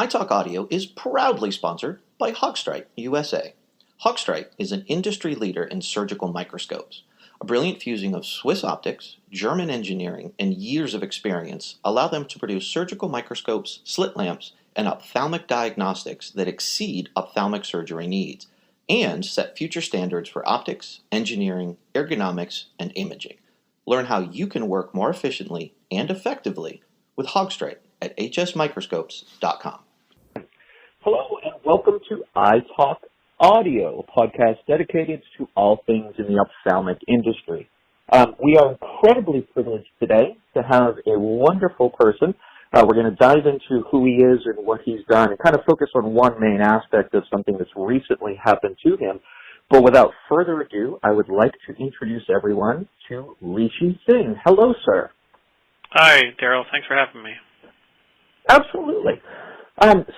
iTalk Audio is proudly sponsored by Hogstrite USA. Hogstrite is an industry leader in surgical microscopes. A brilliant fusing of Swiss optics, German engineering, and years of experience allow them to produce surgical microscopes, slit lamps, and ophthalmic diagnostics that exceed ophthalmic surgery needs and set future standards for optics, engineering, ergonomics, and imaging. Learn how you can work more efficiently and effectively with Hogstrite at hsmicroscopes.com. Hello and welcome to iTalk Audio, a podcast dedicated to all things in the ophthalmic industry. We are incredibly privileged today to have a wonderful person. We're going to dive into who he is and what he's done and kind of focus on one main aspect of something that's recently happened to him. But without further ado, I would like to introduce everyone to Rishi Singh. Hello, sir. Hi, Daryl. Thanks for having me. Absolutely.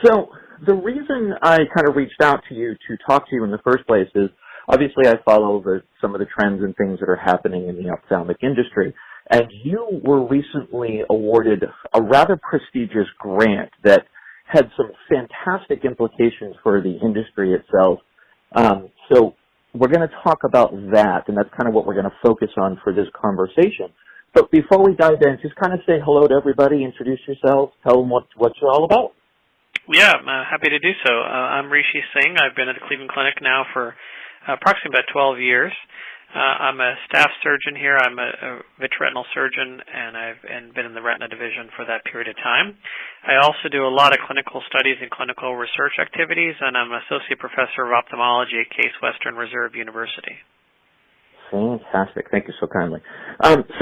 So the reason I kind of reached out to you to talk to you in the first place is obviously I follow some of the trends and things that are happening in the ophthalmic industry. And you were recently awarded a rather prestigious grant that had some fantastic implications for the industry itself. So we're going to talk about that, and that's kind of what we're going to focus on for this conversation. But before we dive in, just kind of say hello to everybody, introduce yourself, tell them what you're all about. Yeah, I'm happy to do so. I'm Rishi Singh. I've been at the Cleveland Clinic now for approximately about 12 years. I'm a staff surgeon here. I'm a vitreoretinal surgeon, and I've been in the retina division for that period of time. I also do a lot of clinical studies and clinical research activities, and I'm an associate professor of ophthalmology at Case Western Reserve University. Fantastic. Thank you so kindly.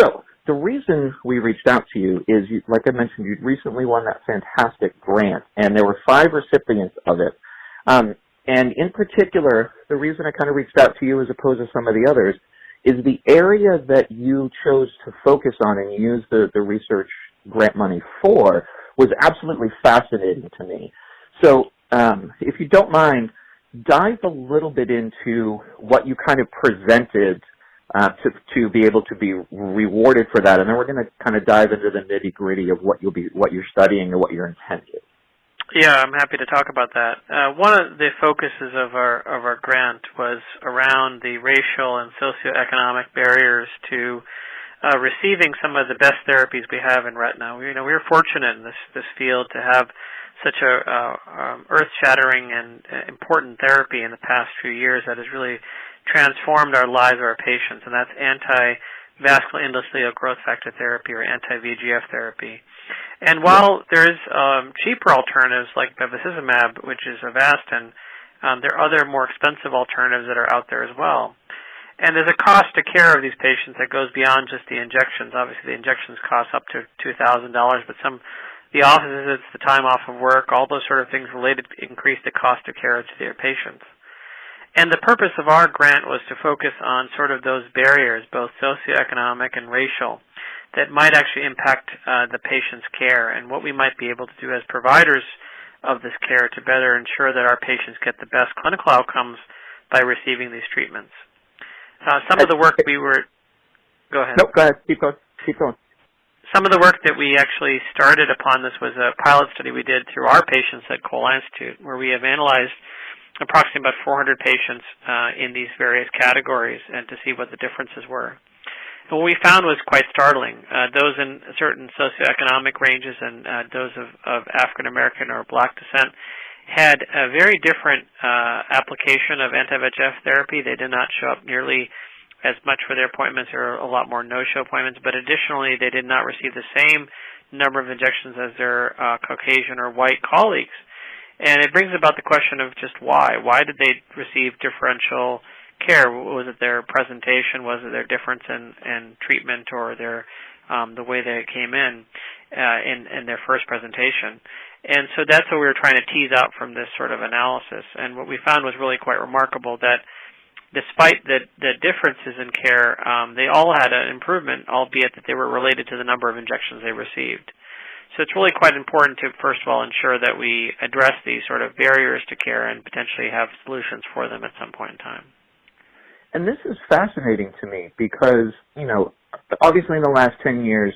So the reason we reached out to you is, like I mentioned, you recently won that fantastic grant, and there were 5 recipients of it. And in particular, the reason I kind of reached out to you as opposed to some of the others is the area that you chose to focus on and use the research grant money for was absolutely fascinating to me. So if you don't mind, dive a little bit into what you kind of presented to be able to be rewarded for that, and then we're going to kind of dive into the nitty-gritty of what you're studying and what your intent is. Yeah, I'm happy to talk about that. One of the focuses of our grant was around the racial and socioeconomic barriers to receiving some of the best therapies we have in retina. We're fortunate in this field to have such a earth-shattering and important therapy in the past few years that has really transformed our lives of our patients, and that's anti-vascular endothelial growth factor therapy, or anti-VEGF therapy. And while there is cheaper alternatives like bevacizumab, which is Avastin, there are other more expensive alternatives that are out there as well. And there's a cost to care of these patients that goes beyond just the injections. Obviously, the injections cost up to $2,000, but the office visits, the time off of work, all those sort of things related increase the cost of care to their patients. And the purpose of our grant was to focus on sort of those barriers, both socioeconomic and racial, that might actually impact the patient's care and what we might be able to do as providers of this care to better ensure that our patients get the best clinical outcomes by receiving these treatments. Some of the work Go ahead. Nope, go ahead. Keep going. Some of the work that we actually started upon this was a pilot study we did through our patients at Cole Institute, where we have analyzed approximately about 400 patients in these various categories and to see what the differences were. And what we found was quite startling. Those in certain socioeconomic ranges and those of African American or Black descent had a very different application of anti-VEGF therapy. They did not show up nearly as much for their appointments. There were a lot more no-show appointments, but additionally they did not receive the same number of injections as their Caucasian or white colleagues. And it brings about the question of just why. Why did they receive differential care? Was it their presentation? Was it their difference in treatment, or their the way they came in their first presentation? And so that's what we were trying to tease out from this sort of analysis. And what we found was really quite remarkable, that despite the differences in care, they all had an improvement, albeit that they were related to the number of injections they received. So it's really quite important to, first of all, ensure that we address these sort of barriers to care and potentially have solutions for them at some point in time. And this is fascinating to me because, obviously in the last 10 years,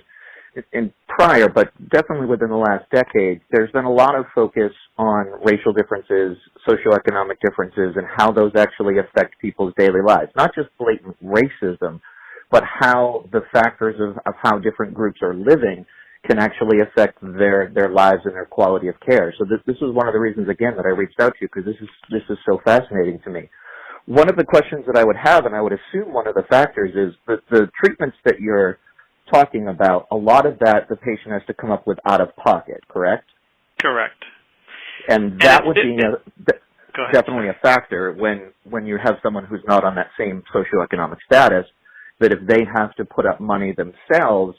in prior, but definitely within the last decade, there's been a lot of focus on racial differences, socioeconomic differences, and how those actually affect people's daily lives. Not just blatant racism, but how the factors of how different groups are living can actually affect their lives and their quality of care. So this is one of the reasons, again, that I reached out to you, because this is so fascinating to me. One of the questions that I would have, and I would assume one of the factors, is that the treatments that you're talking about, a lot of that the patient has to come up with out of pocket, correct? Correct. And that would be ahead, definitely a factor when you have someone who's not on that same socioeconomic status, that if they have to put up money themselves,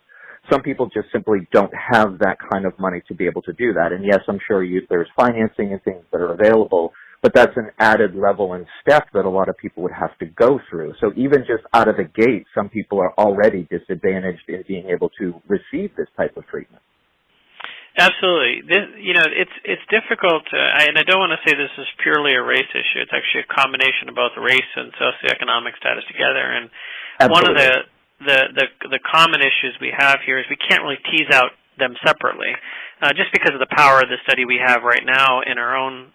some people just simply don't have that kind of money to be able to do that. And yes, I'm sure there's financing and things that are available, but that's an added level and step that a lot of people would have to go through. So even just out of the gate, some people are already disadvantaged in being able to receive this type of treatment. Absolutely. It's difficult, and I don't want to say this is purely a race issue. It's actually a combination of both race and socioeconomic status together. And Absolutely. One of the common issues we have here is we can't really tease out them separately, just because of the power of the study we have right now in our own,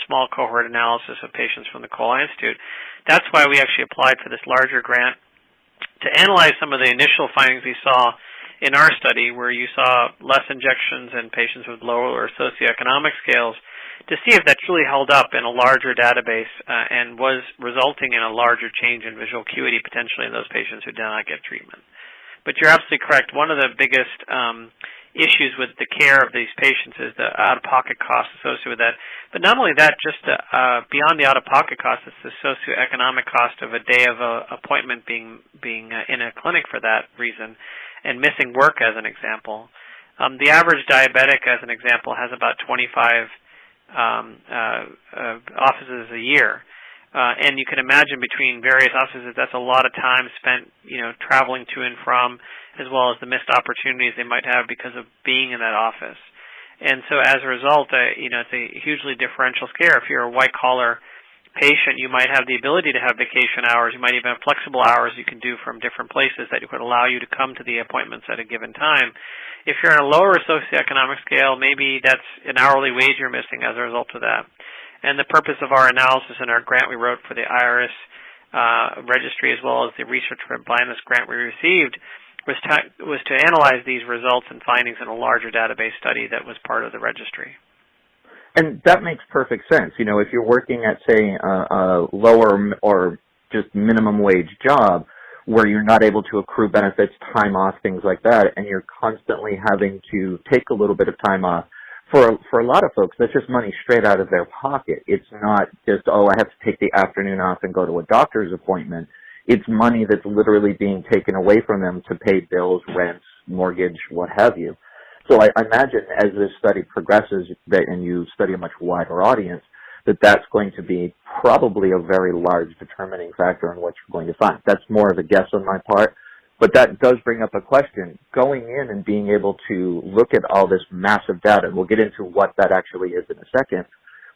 small cohort analysis of patients from the Cole Institute. That's why we actually applied for this larger grant to analyze some of the initial findings we saw in our study, where you saw less injections in patients with lower socioeconomic scales, to see if that truly held up in a larger database and was resulting in a larger change in visual acuity potentially in those patients who did not get treatment. But you're absolutely correct. One of the biggest issues with the care of these patients is the out-of-pocket costs associated with that. But not only that, just beyond the out-of-pocket costs, it's the socioeconomic cost of a day of appointment being in a clinic for that reason, and missing work as an example. The average diabetic, as an example, has about 25 offices a year. And you can imagine between various offices, that's a lot of time spent, traveling to and from, as well as the missed opportunities they might have because of being in that office. And so as a result, it's a hugely differential care. If you're a white-collar patient, you might have the ability to have vacation hours. You might even have flexible hours you can do from different places that would allow you to come to the appointments at a given time. If you're on a lower socioeconomic scale, maybe that's an hourly wage you're missing as a result of that. And the purpose of our analysis and our grant we wrote for the ASCRS registry, as well as the Research for Blindness grant we received, was to analyze these results and findings in a larger database study that was part of the registry. And that makes perfect sense. If you're working at, say, a lower or just minimum wage job where you're not able to accrue benefits, time off, things like that, and you're constantly having to take a little bit of time off, for a lot of folks, that's just money straight out of their pocket. It's not just, I have to take the afternoon off and go to a doctor's appointment. It's money that's literally being taken away from them to pay bills, rents, mortgage, what have you. So I imagine as this study progresses and you study a much wider audience, that's going to be probably a very large determining factor in what you're going to find. That's more of a guess on my part, but that does bring up a question. Going in and being able to look at all this massive data, and we'll get into what that actually is in a second,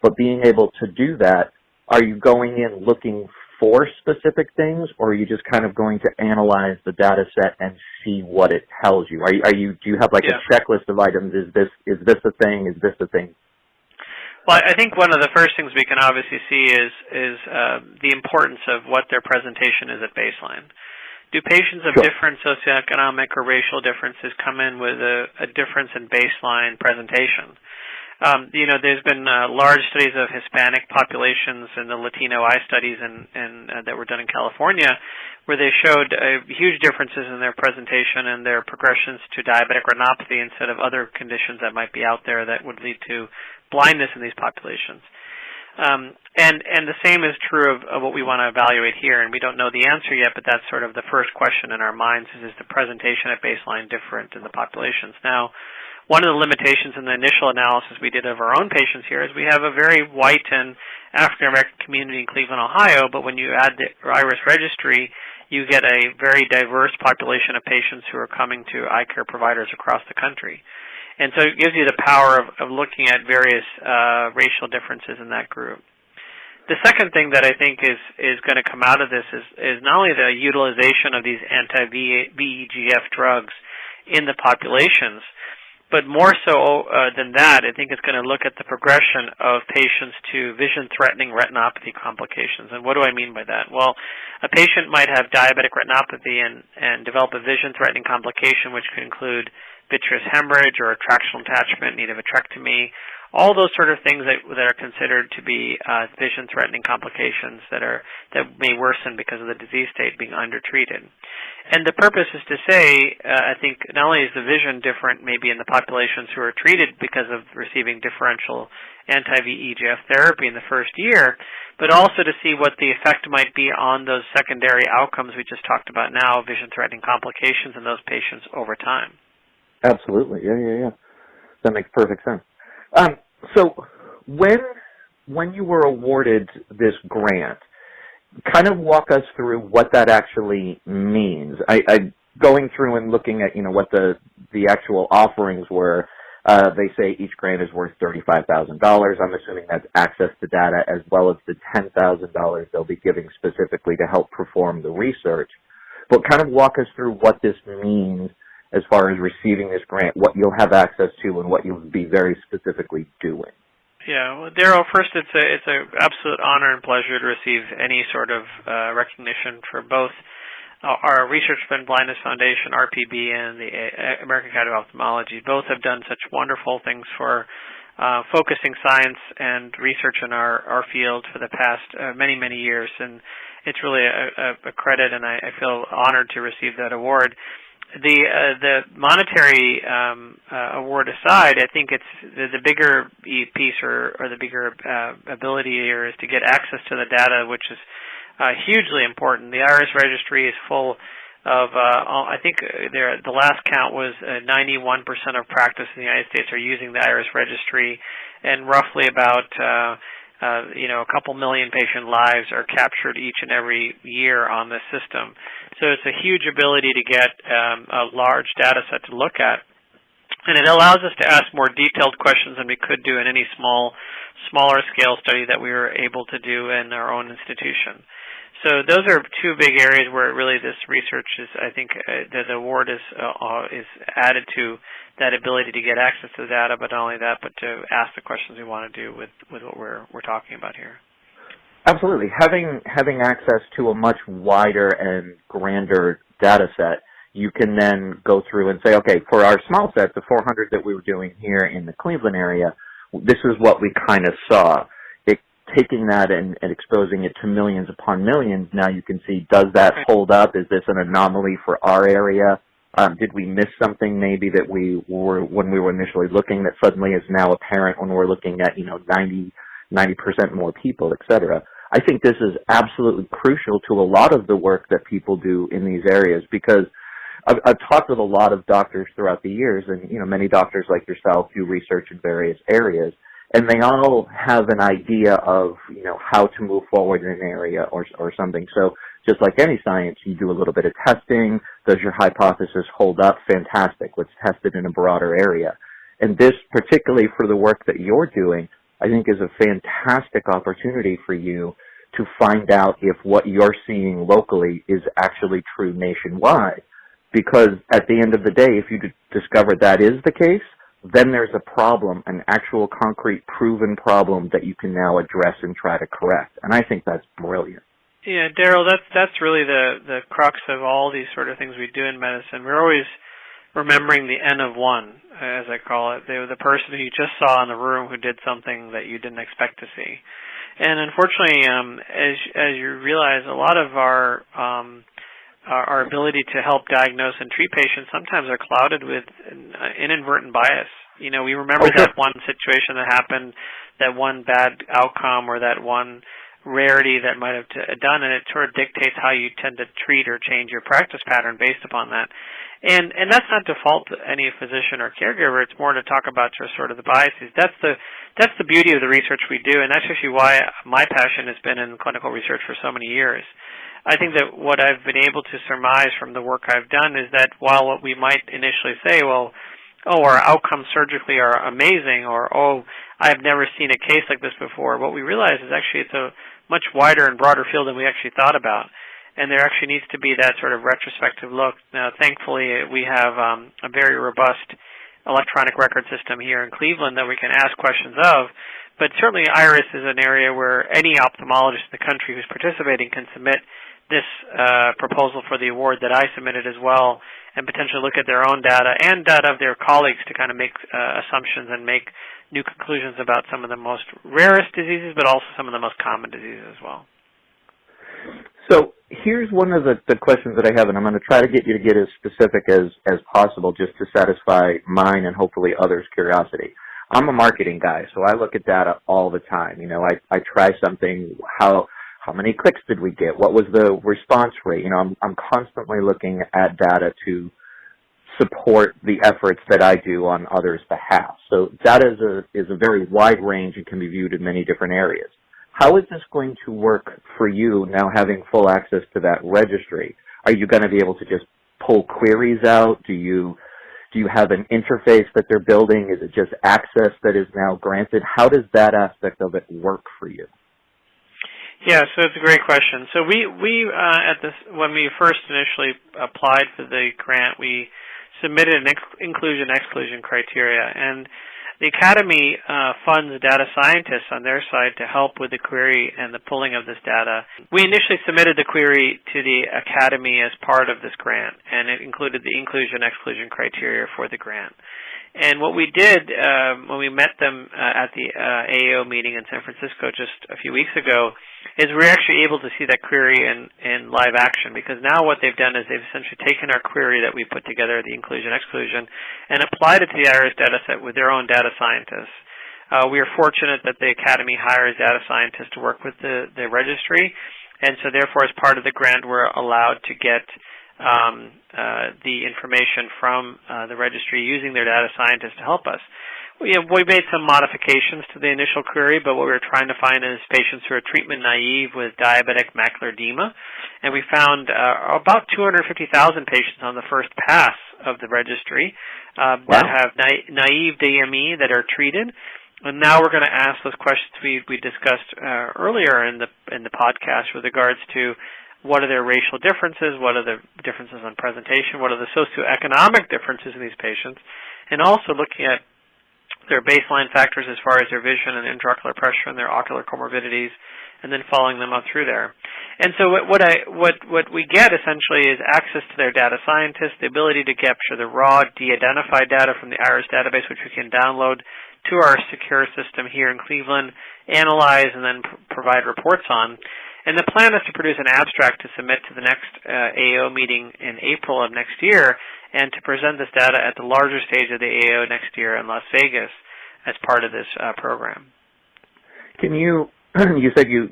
but being able to do that, are you going in looking for specific things, or are you just kind of going to analyze the data set and see what it tells you? Do you have like a checklist of items? Is this a thing? Is this a thing? Well, I think one of the first things we can obviously see is the importance of what their presentation is at baseline. Do patients of different socioeconomic or racial differences come in with a difference in baseline presentation? There's been large studies of Hispanic populations and the Latino eye studies that were done in California, where they showed huge differences in their presentation and their progressions to diabetic retinopathy instead of other conditions that might be out there that would lead to blindness in these populations. And the same is true of what we want to evaluate here, and we don't know the answer yet, but that's sort of the first question in our minds, is the presentation at baseline different in the populations? Now, one of the limitations in the initial analysis we did of our own patients here is we have a very white and African-American community in Cleveland, Ohio, but when you add the ASCRS registry, you get a very diverse population of patients who are coming to eye care providers across the country. And so it gives you the power of looking at various racial differences in that group. The second thing that I think is going to come out of this is not only the utilization of these anti-VEGF drugs in the populations. But more so than that, I think it's going to look at the progression of patients to vision-threatening retinopathy complications. And what do I mean by that? Well, a patient might have diabetic retinopathy and develop a vision-threatening complication, which could include vitreous hemorrhage or tractional detachment, need of vitrectomy, all those sort of things that are considered to be vision-threatening complications that may worsen because of the disease state being undertreated. And the purpose is to say, I think not only is the vision different maybe in the populations who are treated because of receiving differential anti-VEGF therapy in the first year, but also to see what the effect might be on those secondary outcomes we just talked about now, vision-threatening complications in those patients over time. Absolutely. Yeah. That makes perfect sense. So when you were awarded this grant, kind of walk us through what that actually means. I going through and looking at, what the actual offerings were. They say each grant is worth $35,000. I'm assuming that's access to data as well as the $10,000 they'll be giving specifically to help perform the research. But kind of walk us through what this means as far as receiving this grant, what you'll have access to, and what you'll be very specifically doing. Yeah, well, Daryl, first it's an absolute honor and pleasure to receive any sort of recognition for both our Research Prevent Blindness Foundation, RPB, and the American Academy of Ophthalmology. Both have done such wonderful things for focusing science and research in our field for the past many, many years, and it's really a credit, and I feel honored to receive that award. The monetary award aside, I think it's the bigger piece or the bigger ability here is to get access to the data, which is hugely important. The ASCRS registry is full of, I think the last count was 91% of practice in the United States are using the ASCRS registry, and roughly about a couple million patient lives are captured each and every year on this system. So it's a huge ability to get a large data set to look at. And it allows us to ask more detailed questions than we could do in any smaller scale study that we were able to do in our own institution. So those are two big areas where really this research is, I think, the award is added to that ability to get access to the data, but not only that, but to ask the questions we want to do with what we're talking about here. Absolutely. Having access to a much wider and grander data set, you can then go through and say, okay, for our small set, the 400 that we were doing here in the Cleveland area, this is what we kind of saw. Taking that and exposing it to millions upon millions, now you can see, does that hold up? Is this an anomaly for our area? Did we miss something maybe that when we were initially looking that suddenly is now apparent when we're looking at, 90% more people, et cetera? I think this is absolutely crucial to a lot of the work that people do in these areas, because I've talked with a lot of doctors throughout the years, and, many doctors like yourself do research in various areas, and they all have an idea of, how to move forward in an area or something. So just like any science, you do a little bit of testing. Does your hypothesis hold up? Fantastic. Let's test it in a broader area. And this, particularly for the work that you're doing, I think is a fantastic opportunity for you to find out if what you're seeing locally is actually true nationwide. Because at the end of the day, if you discover that is the case, then there's a problem, an actual concrete proven problem that you can now address and try to correct. And I think that's brilliant. Yeah, Daryl, that's really the crux of all these sort of things we do in medicine. We're always remembering the N of one, as I call it. They were the person who you just saw in the room who did something that you didn't expect to see. And unfortunately, as you realize, a lot of our ability to help diagnose and treat patients sometimes are clouded with inadvertent bias. We remember that one situation that happened, that one bad outcome or that one rarity that might have done, and it sort of dictates how you tend to treat or change your practice pattern based upon that. And that's not to fault any physician or caregiver. It's more to talk about sort of the biases. That's the beauty of the research we do, and that's actually why my passion has been in clinical research for so many years. I think that what I've been able to surmise from the work I've done is that while what we might initially say, our outcomes surgically are amazing, or, I've never seen a case like this before, what we realize is actually it's a much wider and broader field than we actually thought about. and there actually needs to be that sort of retrospective look. Now, thankfully, we have a very robust electronic record system here in Cleveland that we can ask questions of, but certainly IRIS is an area where any ophthalmologist in the country who's participating can submit this proposal for the award that I submitted as well, and potentially look at their own data and data of their colleagues to kind of make assumptions and make new conclusions about some of the most rarest diseases, but also some of the most common diseases as well. So here's one of the questions that I have, and I'm going to try to get you to get as specific as possible just to satisfy mine and hopefully others' curiosity. I'm a marketing guy, so I look at data all the time. You know, I try something, how many clicks did we get? What was the response rate? You know, I'm constantly looking at data to support the efforts that I do on others' behalf. So data is a very wide range and can be viewed in many different areas. How is this going to work for you now having full access to that registry? Are you going to be able to just pull queries out? Do you have an interface that they're building? Is it just access that is now granted? How does that aspect of it work for you? Yeah, so it's a great question. So we when we first initially applied for the grant, we submitted an inclusion-exclusion criteria, and the Academy funds data scientists on their side to help with the query and the pulling of this data. We initially submitted the query to the Academy as part of this grant, and it included the inclusion-exclusion criteria for the grant. And what we did when we met them at the AAO meeting in San Francisco just a few weeks ago is we were actually able to see that query in live action, because now what they've done is they've essentially taken our query that we put together, the inclusion-exclusion, and applied it to the IRIS data set with their own data scientists. We are fortunate that the Academy hires data scientists to work with the registry, and so therefore as part of the grant we're allowed to get the information from the registry using their data scientists to help us. We made some modifications to the initial query, but what we were trying to find is patients who are treatment naive with diabetic macular edema, and we found about 250,000 patients on the first pass of the registry that have naive DME that are treated. And now we're going to ask those questions we discussed earlier in the podcast with regards to what are their racial differences, what are the differences on presentation, what are the socio-economic differences in these patients, and also looking at their baseline factors as far as their vision and intraocular pressure and their ocular comorbidities, and then following them up through there. And so what we get essentially is access to their data scientists, the ability to capture the raw de-identified data from the IRIS database, which we can download to our secure system here in Cleveland, analyze, and then provide reports on. And the plan is to produce an abstract to submit to the next AAO meeting in April of next year, and to present this data at the larger stage of the AAO next year in Las Vegas as part of this program. Can you said you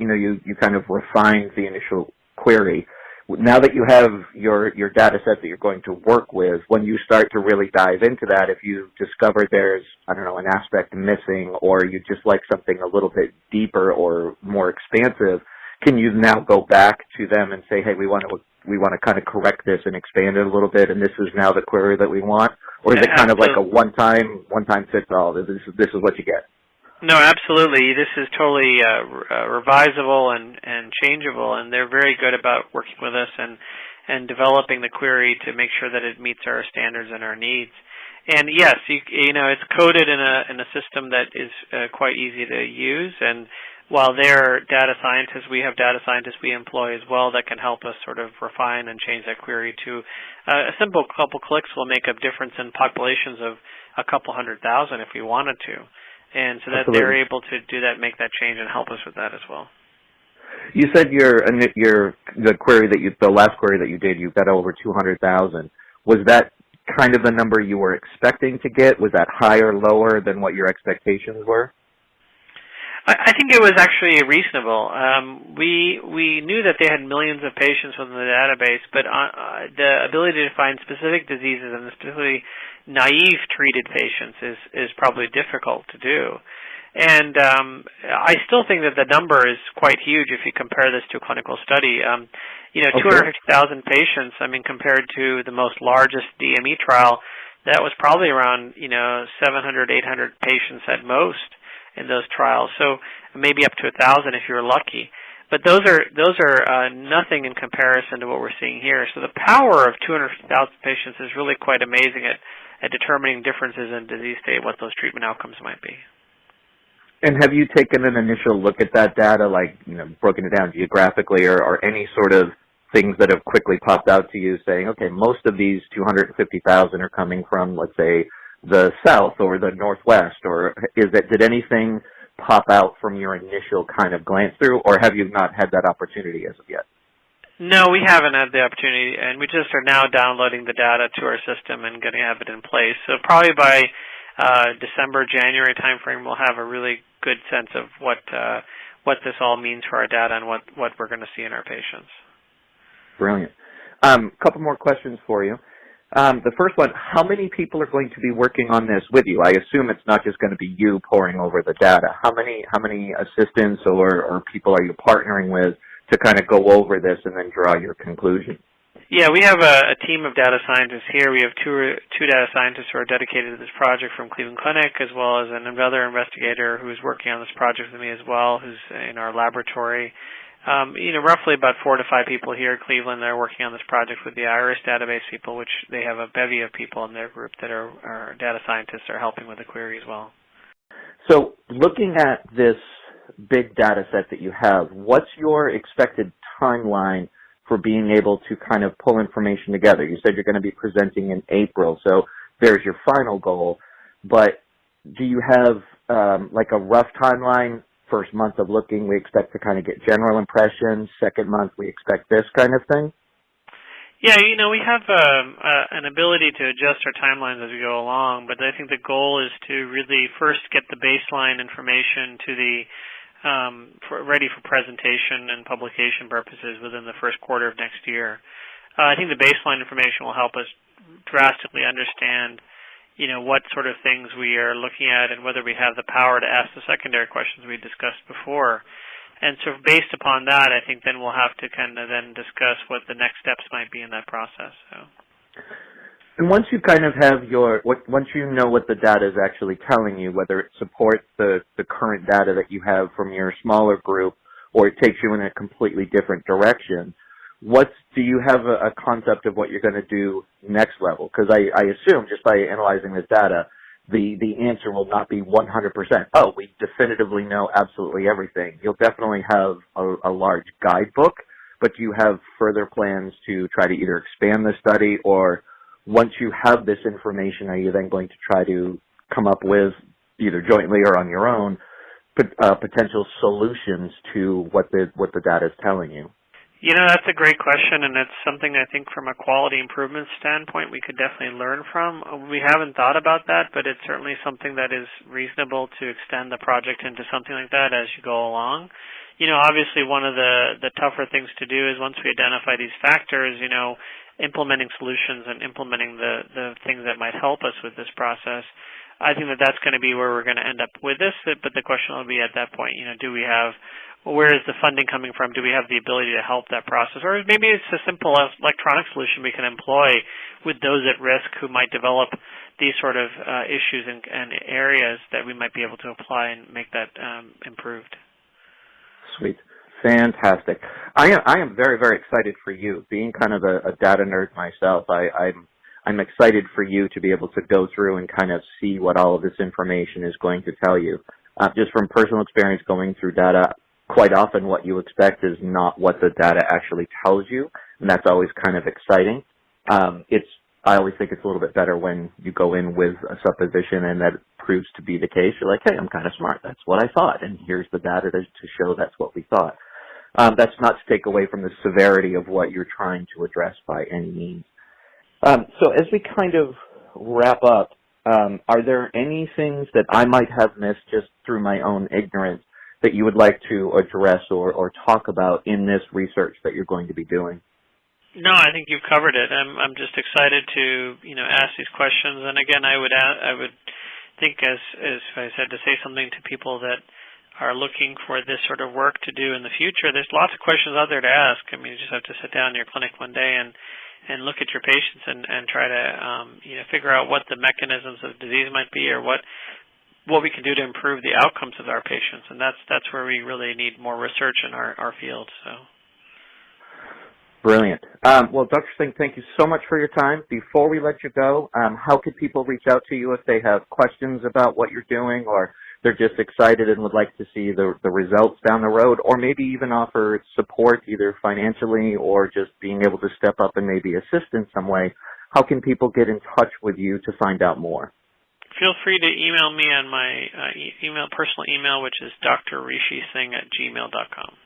kind of refined the initial query. Now that you have your data set that you're going to work with, when you start to really dive into that, if you discover there's, I don't know, an aspect missing, or you just like something a little bit deeper or more expansive, can you now go back to them and say, hey, we want to kind of correct this and expand it a little bit, and this is now the query that we want? Or is it kind of like a one-time fits all? This is what you get? No, absolutely. This is totally revisable and changeable, and they're very good about working with us and developing the query to make sure that it meets our standards and our needs. And yes, it's coded in a system that is quite easy to use, and while they're data scientists, we have data scientists we employ as well that can help us sort of refine and change that query to a simple couple clicks will make a difference in populations of a couple 100,000 if we wanted to. And so that Absolutely. They're able to do that, make that change, and help us with that as well. You said the query the last query that you did, you got over 200,000. Was that kind of the number you were expecting to get? Was that higher, lower than what your expectations were? I think it was actually reasonable. We knew that they had millions of patients within the database, but the ability to find specific diseases and specifically naive treated patients is probably difficult to do. And I still think that the number is quite huge if you compare this to a clinical study. 250,000 patients, compared to the most largest DME trial, that was probably around 700, 800 patients at most in those trials, so maybe up to 1,000 if you were lucky. But those are nothing in comparison to what we're seeing here. So the power of 250,000 patients is really quite amazing at determining differences in disease state, what those treatment outcomes might be. And have you taken an initial look at that data, like, broken it down geographically, or any sort of things that have quickly popped out to you saying, okay, most of these 250,000 are coming from, let's say, the South or the Northwest, or did anything pop out from your initial kind of glance through, or have you not had that opportunity as of yet? No, we haven't had the opportunity, and we just are now downloading the data to our system and going to have it in place. So probably by December, January timeframe, we'll have a really good sense of what this all means for our data and what we're going to see in our patients. Brilliant. Couple more questions for you. The first one, how many people are going to be working on this with you? I assume it's not just going to be you poring over the data. How many assistants or people are you partnering with to kind of go over this and then draw your conclusion? Yeah, we have a team of data scientists here. We have two data scientists who are dedicated to this project from Cleveland Clinic, as well as another investigator who's working on this project with me as well, who's in our laboratory. Roughly about 4 to 5 people here at Cleveland that are working on this project with the IRIS database people, which they have a bevy of people in their group that are data scientists are helping with the query as well. So looking at this big data set that you have, what's your expected timeline for being able to kind of pull information together? You said you're going to be presenting in April, so there's your final goal, but do you have like a rough timeline? First month of looking, we expect to kind of get general impressions. Second month, we expect this kind of thing? Yeah, we have an ability to adjust our timelines as we go along, but I think the goal is to really first get the baseline information to ready for presentation and publication purposes within the first quarter of next year. I think the baseline information will help us drastically understand what sort of things we are looking at and whether we have the power to ask the secondary questions we discussed before. And so based upon that, I think then we'll have to kind of then discuss what the next steps might be in that process. So. And once you kind of have once you know what the data is actually telling you, whether it supports the current data that you have from your smaller group or it takes you in a completely different direction, do you have a concept of what you're going to do next level? Because I assume just by analyzing this data, the answer will not be 100%. Oh, we definitively know absolutely everything. You'll definitely have a large guidebook, but do you have further plans to try to either expand the study, or once you have this information, are you then going to try to come up with, either jointly or on your own, potential solutions to what the data is telling you? That's a great question, and it's something I think from a quality improvement standpoint we could definitely learn from. We haven't thought about that, but it's certainly something that is reasonable to extend the project into something like that as you go along. Obviously one of the tougher things to do is once we identify these factors, implementing solutions and implementing the things that might help us with this process. I think that's going to be where we're going to end up with this, but the question will be at that point, where is the funding coming from? Do we have the ability to help that process? Or maybe it's a simple electronic solution we can employ with those at risk who might develop these sort of issues and areas that we might be able to apply and make that improved. Sweet. Fantastic. I am very, very excited for you. Being kind of a data nerd myself, I'm excited for you to be able to go through and kind of see what all of this information is going to tell you. Just from personal experience going through data, quite often what you expect is not what the data actually tells you, and that's always kind of exciting. I always think it's a little bit better when you go in with a supposition and that proves to be the case. You're like, hey, I'm kind of smart. That's what I thought, and here's the data to show that's what we thought. That's not to take away from the severity of what you're trying to address by any means. So as we kind of wrap up, are there any things that I might have missed just through my own ignorance that you would like to address or talk about in this research that you're going to be doing? No, I think you've covered it. I'm just excited to ask these questions. And again, I would think, as I said, to say something to people that are looking for this sort of work to do in the future. There's lots of questions out there to ask. I mean, you just have to sit down in your clinic one day and look at your patients and try to figure out what the mechanisms of disease might be, or what what we can do to improve the outcomes of our patients, and that's where we really need more research in our field. So. Brilliant. Well, Dr. Singh, thank you so much for your time. Before we let you go, how can people reach out to you if they have questions about what you're doing, or they're just excited and would like to see the results down the road, or maybe even offer support either financially or just being able to step up and maybe assist in some way? How can people get in touch with you to find out more? Feel free to email me on my personal email, which is drrishisingh@gmail.com.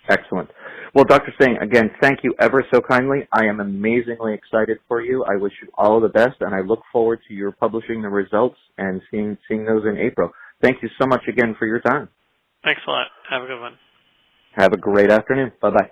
Excellent. Well, Dr. Singh, again, thank you ever so kindly. I am amazingly excited for you. I wish you all the best, and I look forward to your publishing the results and seeing those in April. Thank you so much again for your time. Thanks a lot. Have a good one. Have a great afternoon. Bye-bye.